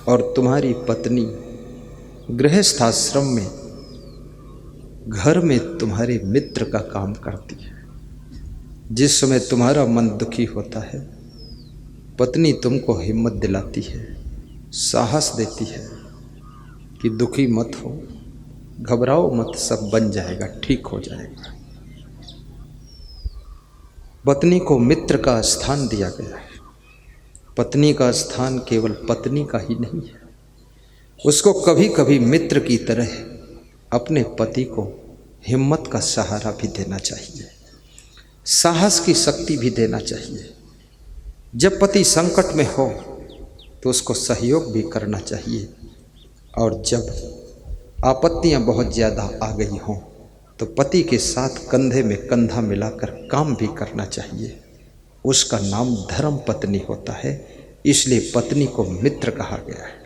और तुम्हारी पत्नी गृहस्थ आश्रम में घर में तुम्हारे मित्र का काम करती है। जिस समय तुम्हारा मन दुखी होता है, पत्नी तुमको हिम्मत दिलाती है, साहस देती है कि दुखी मत हो, घबराओ मत, सब बन जाएगा, ठीक हो जाएगा। पत्नी को मित्र का स्थान दिया गया है। पत्नी का स्थान केवल पत्नी का ही नहीं है, उसको कभी कभी मित्र की तरह अपने पति को हिम्मत का सहारा भी देना चाहिए, साहस की शक्ति भी देना चाहिए। जब पति संकट में हो तो उसको सहयोग भी करना चाहिए, और जब आपत्तियां बहुत ज़्यादा आ गई हों तो पति के साथ कंधे में कंधा मिलाकर काम भी करना चाहिए। उसका नाम धर्म पत्नी होता है, इसलिए पत्नी को मित्र कहा गया है।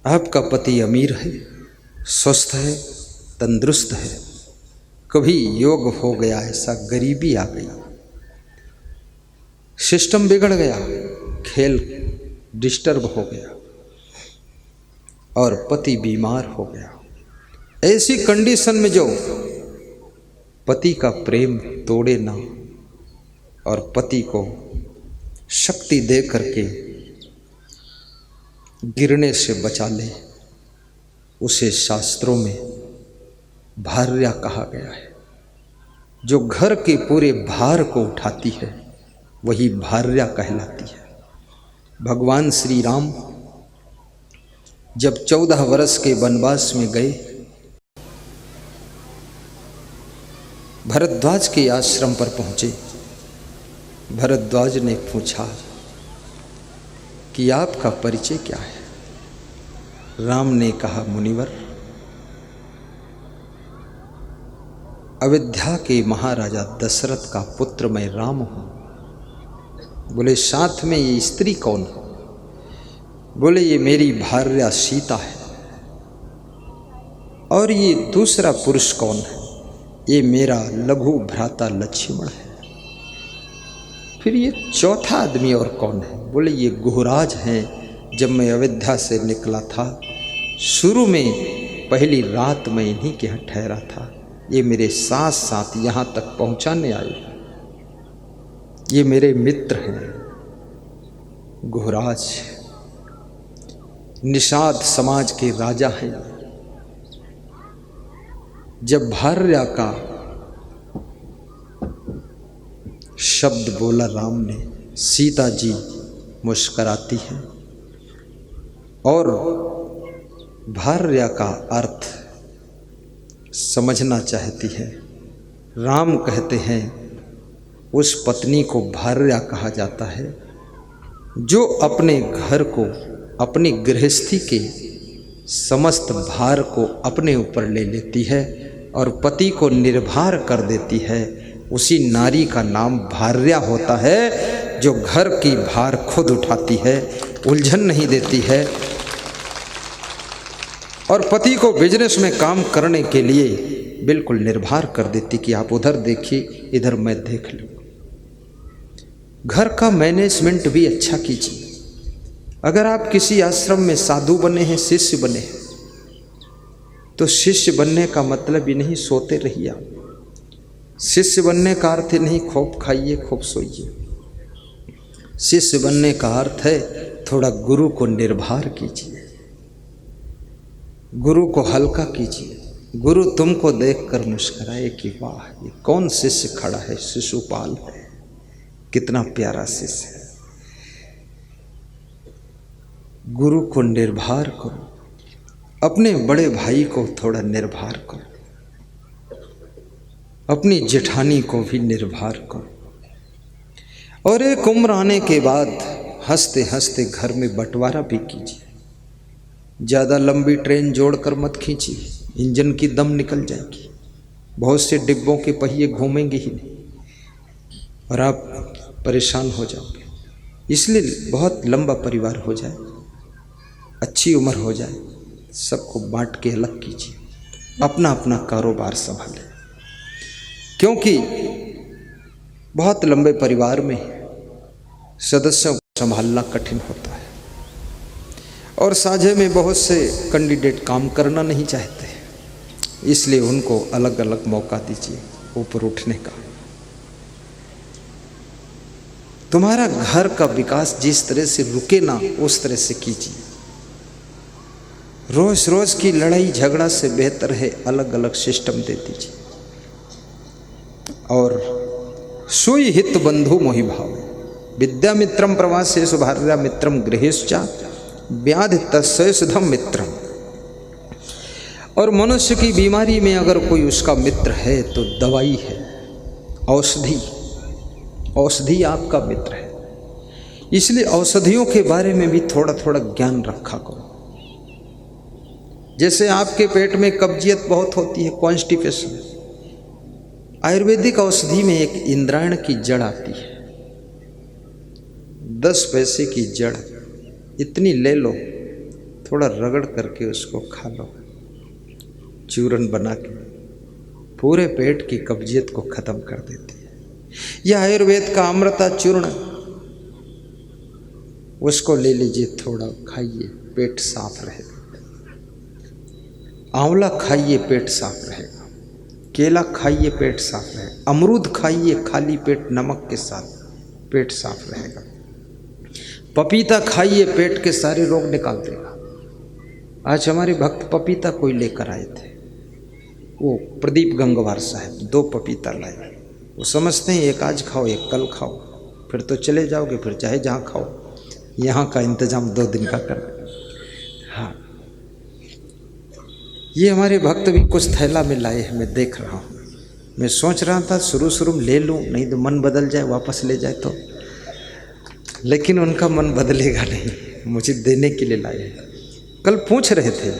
आपका पति अमीर है, स्वस्थ है, तंदुरुस्त है, कभी योग हो गया, ऐसा गरीबी आ गई, सिस्टम बिगड़ गया, खेल डिस्टर्ब हो गया और पति बीमार हो गया। ऐसी कंडीशन में जो पति का प्रेम तोड़े ना और पति को शक्ति दे करके गिरने से बचा ले, उसे शास्त्रों में भार्या कहा गया है। जो घर के पूरे भार को उठाती है वही भार्या कहलाती है। भगवान श्री राम जब 14 वर्ष के वनवास में गए, भरद्वाज के आश्रम पर पहुंचे। भरद्वाज ने पूछा कि आपका परिचय क्या है? राम ने कहा, मुनिवर, अयोध्या के महाराजा दशरथ का पुत्र मैं राम हूं। बोले, साथ में ये स्त्री कौन है? बोले, ये मेरी भार्या सीता है। और ये दूसरा पुरुष कौन है? ये मेरा लघु भ्राता लक्ष्मण है। फिर ये चौथा आदमी और कौन है? बोले, ये गुहराज हैं। जब मैं अयोध्या से निकला था, शुरू में पहली रात मैं इन्हीं के यहाँ ठहरा था। ये मेरे साथ साथ यहाँ तक पहुँचाने आए। ये मेरे मित्र हैं। गुहराज निषाद समाज के राजा हैं। जब भार्या का शब्द बोला राम ने, सीता जी मुस्कराती हैं और भार्या का अर्थ समझना चाहती है। राम कहते हैं उस पत्नी को भार्या कहा जाता है जो अपने घर को, अपनी गृहस्थी के समस्त भार को अपने ऊपर ले लेती है और पति को निर्भर कर देती है। उसी नारी का नाम भार्या होता है, जो घर की भार खुद उठाती है, उलझन नहीं देती है और पति को बिजनेस में काम करने के लिए बिल्कुल निर्भर कर देती कि आप उधर देखिए, इधर मैं देख लूँ। घर का मैनेजमेंट भी अच्छा कीजिए। अगर आप किसी आश्रम में साधु बने हैं, शिष्य बने हैं, तो शिष्य बनने का मतलब ही नहीं सोते रहिए आप। शिष्य बनने का अर्थ नहीं खूब खाइए खूब सोइए। शिष्य बनने का अर्थ है थोड़ा गुरु को निर्भर कीजिए, गुरु को हल्का कीजिए। गुरु तुमको देखकर मुस्कुराए कि वाह, ये कौन शिष्य खड़ा है, शिशुपाल है, कितना प्यारा शिष्य है। गुरु को निर्भर करो, अपने बड़े भाई को थोड़ा निर्भर करो, अपनी जेठानी को भी निर्भर करो। और एक उम्र आने के बाद हंसते हंसते घर में बंटवारा भी कीजिए। ज़्यादा लंबी ट्रेन जोड़कर मत खींचिए, इंजन की दम निकल जाएगी। बहुत से डिब्बों के पहिए घूमेंगे ही नहीं और आप परेशान हो जाओगे। इसलिए बहुत लंबा परिवार हो जाए, अच्छी उम्र हो जाए, सबको बांट के अलग कीजिए, अपना अपना कारोबार संभालें। क्योंकि बहुत लंबे परिवार में सदस्यों को संभालना कठिन होता है और साझे में बहुत से कैंडिडेट काम करना नहीं चाहते, इसलिए उनको अलग अलग मौका दीजिए ऊपर उठने का। तुम्हारा घर का विकास जिस तरह से रुके ना उस तरह से कीजिए। रोज रोज की लड़ाई झगड़ा से बेहतर है अलग अलग सिस्टम दे दीजिए। और सुई हित बंधु मोहि भाव, विद्यामित्रम प्रवासेषु भार्या मित्रम गृहेषु व्याधि तस्यैषधम मित्रम। और मनुष्य की बीमारी में अगर कोई उसका मित्र है तो दवाई है, औषधि, औषधि आपका मित्र है। इसलिए औषधियों के बारे में भी थोड़ा थोड़ा ज्ञान रखा करो। जैसे आपके पेट में कब्जियत बहुत होती है, कॉन्स्टिपेशन, आयुर्वेदिक औषधि में एक इंद्रायण की जड़ आती है, 10 पैसे की जड़, इतनी ले लो, थोड़ा रगड़ करके उसको खा लो, चूरन बना के, पूरे पेट की कब्जियत को खत्म कर देती है। यह आयुर्वेद का अमृता चूर्ण, उसको ले लीजिए, थोड़ा खाइए, पेट साफ रहेगा। आंवला खाइए, पेट साफ रहेगा। केला खाइए, पेट साफ रहेगा। अमरूद खाइए खाली पेट नमक के साथ, पेट साफ रहेगा। पपीता खाइए, पेट के सारे रोग निकाल देगा। आज हमारे भक्त पपीता कोई लेकर आए थे, वो प्रदीप गंगवार साहब 2 पपीता लाए। वो समझते हैं एक आज खाओ एक कल खाओ, फिर तो चले जाओगे, फिर चाहे जहाँ खाओ, यहाँ का इंतजाम 2 दिन का कर। हाँ, ये हमारे भक्त भी कुछ थैला में लाए हैं, मैं देख रहा हूँ। मैं सोच रहा था शुरू में ले लूँ, नहीं तो मन बदल जाए, वापस ले जाए तो, लेकिन उनका मन बदलेगा नहीं, मुझे देने के लिए लाए हैं। कल पूछ रहे थे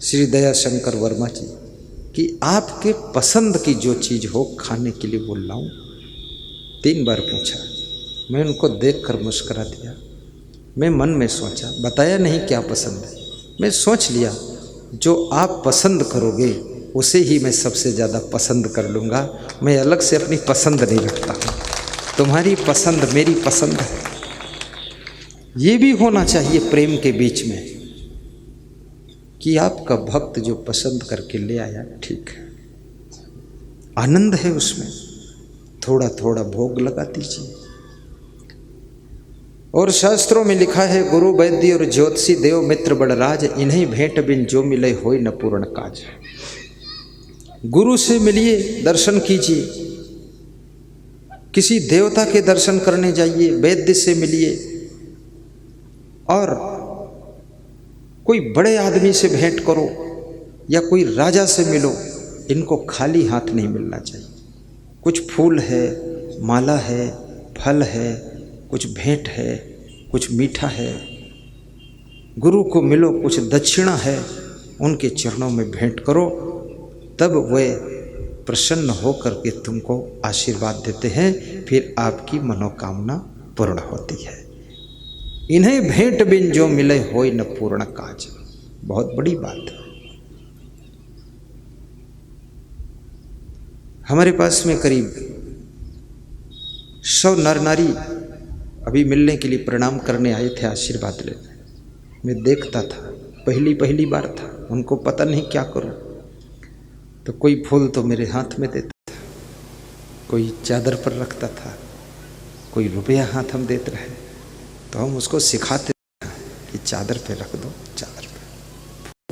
श्री दया शंकर वर्मा जी कि आपके पसंद की जो चीज़ हो खाने के लिए वो लाऊं। 3 बार पूछा, मैं उनको देखकर मुस्करा दिया। मैं मन में सोचा, बताया नहीं क्या पसंद है, मैं सोच लिया जो आप पसंद करोगे उसे ही मैं सबसे ज़्यादा पसंद कर लूँगा। मैं अलग से अपनी पसंद नहीं रखता हूँ, तुम्हारी पसंद मेरी पसंद है। ये भी होना चाहिए प्रेम के बीच में कि आपका भक्त जो पसंद करके ले आया, ठीक है, आनंद है उसमें, थोड़ा थोड़ा भोग लगा दीजिए। और शास्त्रों में लिखा है, गुरु वैद्य और ज्योतिषी देव मित्र बड़राज, इन्हीं भेंट बिन जो मिले होय न पूर्ण काज। गुरु से मिलिए, दर्शन कीजिए, किसी देवता के दर्शन करने जाइए, वैद्य से मिलिए, और कोई बड़े आदमी से भेंट करो या कोई राजा से मिलो। इनको खाली हाथ नहीं मिलना चाहिए। कुछ फूल है, माला है, फल है, कुछ भेंट है, कुछ मीठा है। गुरु को मिलो, कुछ दक्षिणा है, उनके चरणों में भेंट करो, तब वे प्रसन्न होकर के तुमको आशीर्वाद देते हैं, फिर आपकी मनोकामना पूर्ण होती है। इन्हें भेंट बिन जो मिले होय न पूर्ण काज, बहुत बड़ी बात है। हमारे पास में करीब 100 नर नारी अभी मिलने के लिए प्रणाम करने आए थे, आशीर्वाद लेने। मैं देखता था, पहली बार था, उनको पता नहीं क्या करूं। तो कोई फूल तो मेरे हाथ में देता था, कोई चादर पर रखता था, कोई रुपया हाथ हम देते रहे, तो हम उसको सिखाते थे कि चादर पे रख दो, चादर पे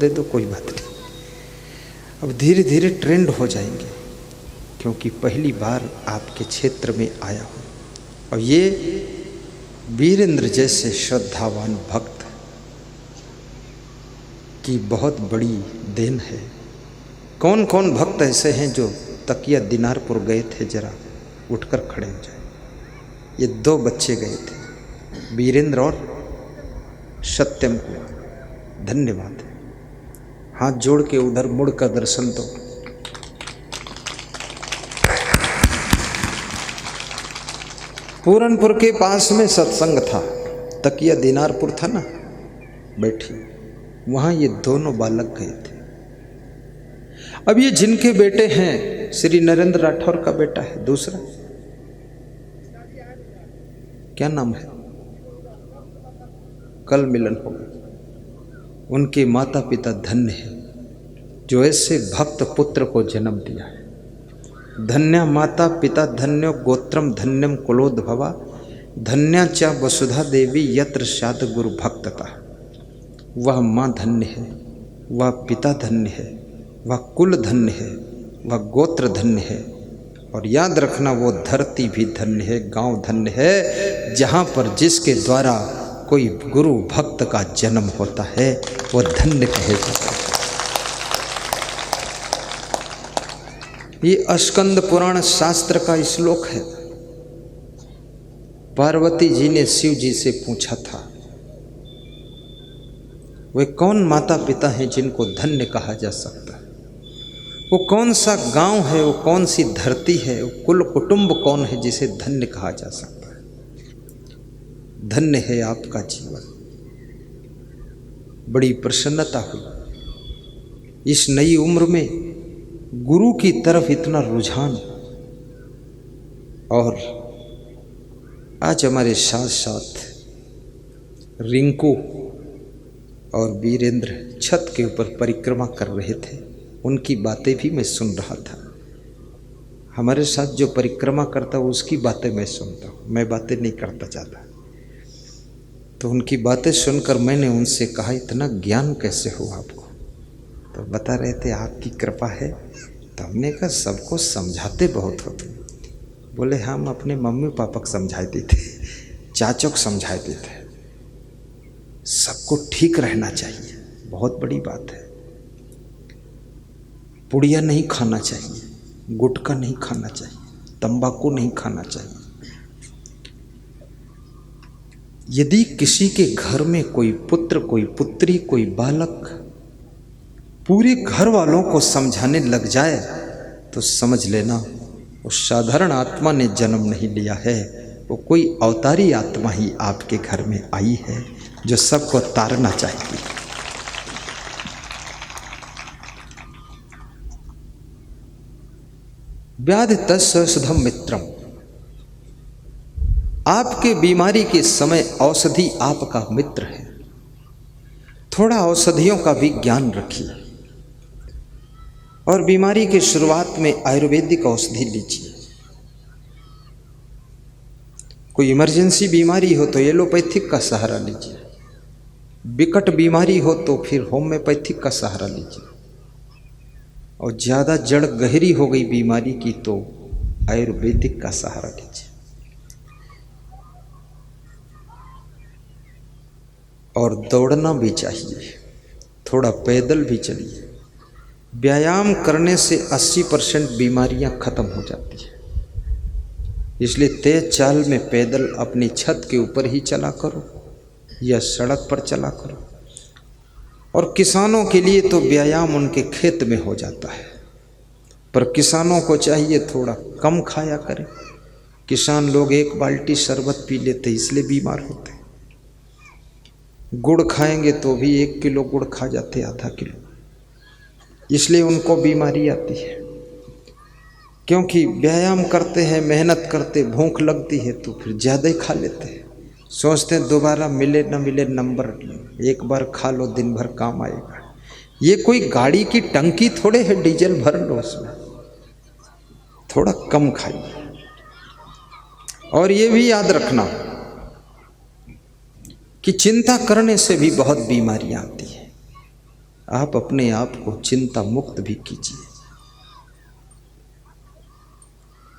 दे दो, कोई बात नहीं। अब धीरे धीरे ट्रेंड हो जाएंगे, क्योंकि पहली बार आपके क्षेत्र में आया हूँ। और ये वीरेंद्र जैसे श्रद्धावान भक्त की बहुत बड़ी देन है। कौन कौन भक्त ऐसे हैं जो तकिया दिनारपुर गए थे, जरा उठकर खड़े हो जाए। ये 2 बच्चे गए थे, वीरेंद्र और सत्यम कुमार, धन्यवाद। हाथ जोड़ के उधर मुड़ कर दर्शन दो। पूरनपुर के पास में सत्संग था, तकिया दिनारपुर था ना, बैठी वहाँ ये दोनों बालक गए थे। अब ये जिनके बेटे हैं, श्री नरेंद्र राठौर का बेटा है, दूसरा क्या नाम है, कल मिलन होगा। उनके माता पिता धन्य है जो ऐसे भक्त पुत्र को जन्म दिया है। धन्या माता पिता धन्यो गोत्रम धन्यम कुलोद्भवा, धन्या च वसुधा देवी यत्र शाद गुरु भक्तता। वह माँ धन्य है, वह पिता धन्य है, वह कुल धन्य है, वह गोत्र धन्य है। और याद रखना वो धरती भी धन्य है, गांव धन्य है, जहाँ पर जिसके द्वारा कोई गुरु भक्त का जन्म होता है वो धन्य कहे जाता है। ये स्कंद पुराण शास्त्र का श्लोक है। पार्वती जी ने शिव जी से पूछा था वे कौन माता पिता हैं जिनको धन्य कहा जा सकता है, वो कौन सा गांव है, वो कौन सी धरती है, वो कुल कुटुंब कौन है जिसे धन्य कहा जा सकता है। धन्य है आपका जीवन। बड़ी प्रसन्नता हुई इस नई उम्र में गुरु की तरफ इतना रुझान। और आज हमारे साथ साथ रिंकू और वीरेंद्र छत के ऊपर परिक्रमा कर रहे थे, उनकी बातें भी मैं सुन रहा था। हमारे साथ जो परिक्रमा करता है उसकी बातें मैं सुनता हूँ, मैं बातें नहीं करता ज़्यादा। तो उनकी बातें सुनकर मैंने उनसे कहा इतना ज्ञान कैसे हो आपको? तो बता रहे थे आपकी कृपा है। तो हमने कहा सबको समझाते बहुत हो तुम। बोले हम अपने मम्मी पापा को समझाए देते, चाचों को समझाए देते, सबको ठीक रहना चाहिए, बहुत बड़ी बात है। पुड़िया नहीं खाना चाहिए, गुटखा नहीं खाना चाहिए, तंबाकू नहीं खाना चाहिए। यदि किसी के घर में कोई पुत्र, कोई पुत्री, कोई बालक पूरे घर वालों को समझाने लग जाए तो समझ लेना वो साधारण आत्मा ने जन्म नहीं लिया है, वो कोई अवतारी आत्मा ही आपके घर में आई है जो सबको तारना चाहती है। व्याधि तस्सौषधम मित्रम, आपके बीमारी के समय औषधि आपका मित्र है। थोड़ा औषधियों का भी ज्ञान रखिए और बीमारी की शुरुआत में आयुर्वेदिक औषधि लीजिए। कोई इमरजेंसी बीमारी हो तो एलोपैथिक का सहारा लीजिए, विकट बीमारी हो तो फिर होम्योपैथिक का सहारा लीजिए, और ज़्यादा जड़ गहरी हो गई बीमारी की तो आयुर्वेदिक का सहारा लीजिए। और दौड़ना भी चाहिए, थोड़ा पैदल भी चलिए। व्यायाम करने से 80% बीमारियां खत्म हो जाती है। इसलिए तेज चाल में पैदल अपनी छत के ऊपर ही चला करो या सड़क पर चला करो। और किसानों के लिए तो व्यायाम उनके खेत में हो जाता है, पर किसानों को चाहिए थोड़ा कम खाया करें। किसान लोग 1 बाल्टी शरबत पी लेते इसलिए बीमार होते। गुड़ खाएंगे तो भी 1 किलो गुड़ खा जाते, आधा किलो, इसलिए उनको बीमारी आती है। क्योंकि व्यायाम करते हैं, मेहनत करते, भूख लगती है तो फिर ज़्यादा ही खा लेते हैं। सोचते हैं दोबारा मिले न मिले नंबर, एक बार खा लो दिन भर काम आएगा। ये कोई गाड़ी की टंकी थोड़े है, डीजल भर लो उसमें, थोड़ा कम खाइए। और ये भी याद रखना कि चिंता करने से भी बहुत बीमारियां आती हैं। आप अपने आप को चिंता मुक्त भी कीजिए,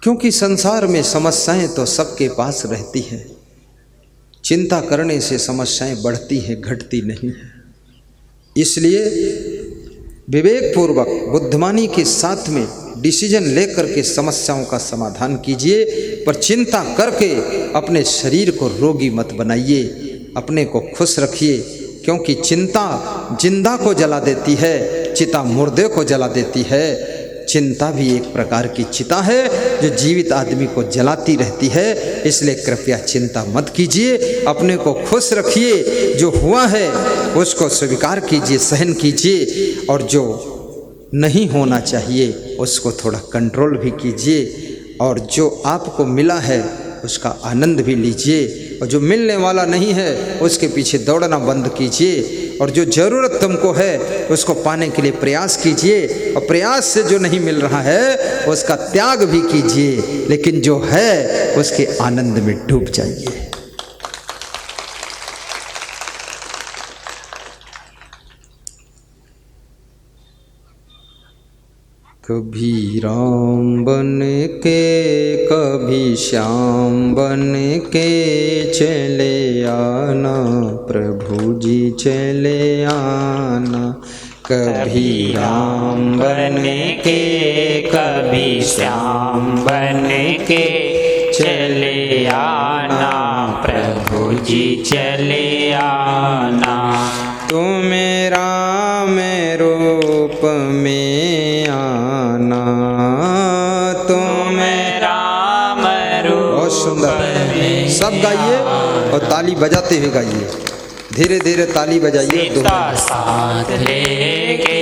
क्योंकि संसार में समस्याएं तो सबके पास रहती हैं। चिंता करने से समस्याएं बढ़ती हैं, घटती नहीं है। इसलिए विवेकपूर्वक बुद्धिमानी के साथ में डिसीजन लेकर के समस्याओं का समाधान कीजिए, पर चिंता करके अपने शरीर को रोगी मत बनाइए, अपने को खुश रखिए। क्योंकि चिंता जिंदा को जला देती है, चिता मुर्दे को जला देती है। चिंता भी एक प्रकार की चिता है जो जीवित आदमी को जलाती रहती है। इसलिए कृपया चिंता मत कीजिए, अपने को खुश रखिए। जो हुआ है उसको स्वीकार कीजिए, सहन कीजिए, और जो नहीं होना चाहिए उसको थोड़ा कंट्रोल भी कीजिए, और जो आपको मिला है उसका आनंद भी लीजिए। और जो मिलने वाला नहीं है उसके पीछे दौड़ना बंद कीजिए, और जो ज़रूरत तुमको है उसको पाने के लिए प्रयास कीजिए, और प्रयास से जो नहीं मिल रहा है उसका त्याग भी कीजिए, लेकिन जो है उसके आनंद में डूब जाइए। कभी राम बन के कभी श्याम बन के चले आना प्रभु जी चले आना। कभी राम बन के कभी श्याम बन के चले आना प्रभु जी चले आना। तुम राम रूप में आना, तुम राम रूप। बहुत सुंदर, सब गाइए और ताली बजाते हुए गाइए, धीरे धीरे ताली बजाइए। सीता साथ लेके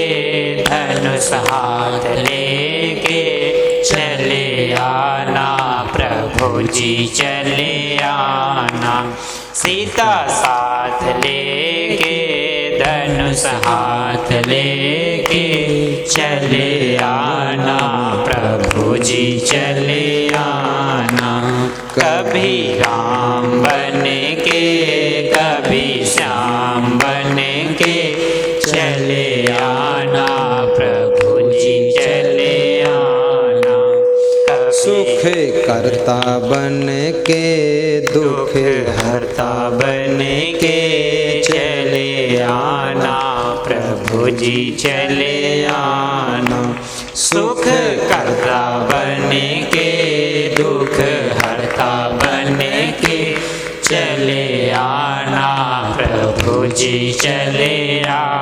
धनुष हाथ लेके चले आना प्रभु जी चले आना। सीता साथ लेके धनुष हाथ लेके चले आना प्रभु जी चले आना। कभी राम बन के कभी श्याम बन के चले आना प्रभु जी चले आना। सुख करता बन के दुख हरता बन के चले आना प्रभु जी चले आना। सुख करता बन के दुख हरता बन के चले आना प्रभु जी चले आना।